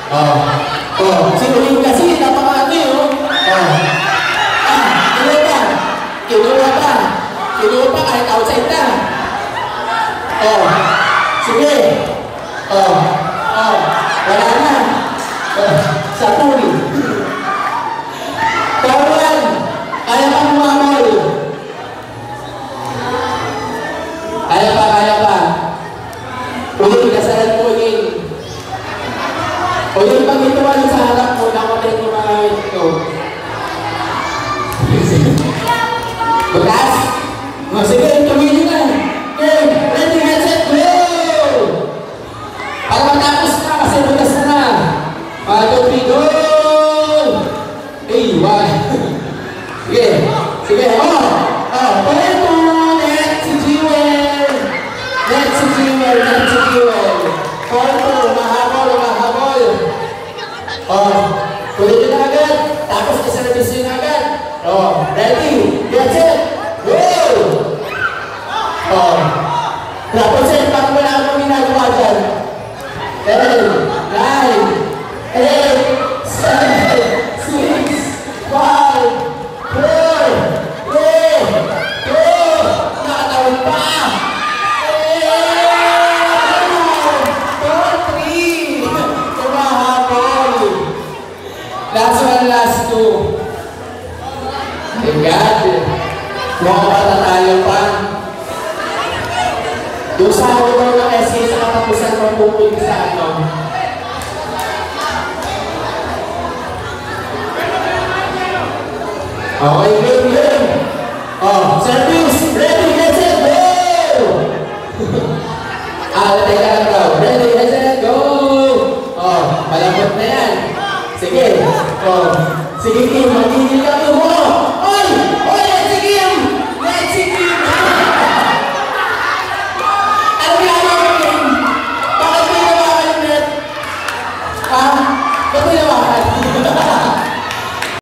Oh. Oh. Si Uling kasi, napakaano yun. Oh. Kinuha pa. Kinuha pa. Kinuha pa kahit outside na. Oh. Sige. Oh. Oh. Wala na. Oh. Sa tuli. Kawan. Kaya pa mamamol. Kaya pa, kaya pa. Uling, kasalan mo uling. Uling, pag ito wala sa harap mo, nakotin yung mga ito. Bukas? O, sige, tuloy nyo na. Okay, ready, get set, go! Para matapos na, kasi bukas na. 1, 2, 3, go! Hey, why? Sige, sige, oh! Oh, pwede ito! Next, si Jewel! Next, si Jewel, next, si Jewel! Pwede, mahabol, mahabol! Oh, pwede nyo na agad. Tapos, isa-service nyo na agad. Oh, ready, get set, go! Oh, tapos yan, parang wala akong ginagawa dyan. 10, 9, 8, 7, 6, 5, 4, 3, 2, nakatawin pa! 4, 3, kumahapon! Last one, last two. Thank God. Mukhang patatalo pa. Yung sabi ko ng SK sa katapusan ng pupunta sa ano. Okay, good, good. Oh, service. Ready, get set, go! Teka lang daw. Ready, get set, go! Oh, malambot na yan. Sige. Oh, sige, Kim,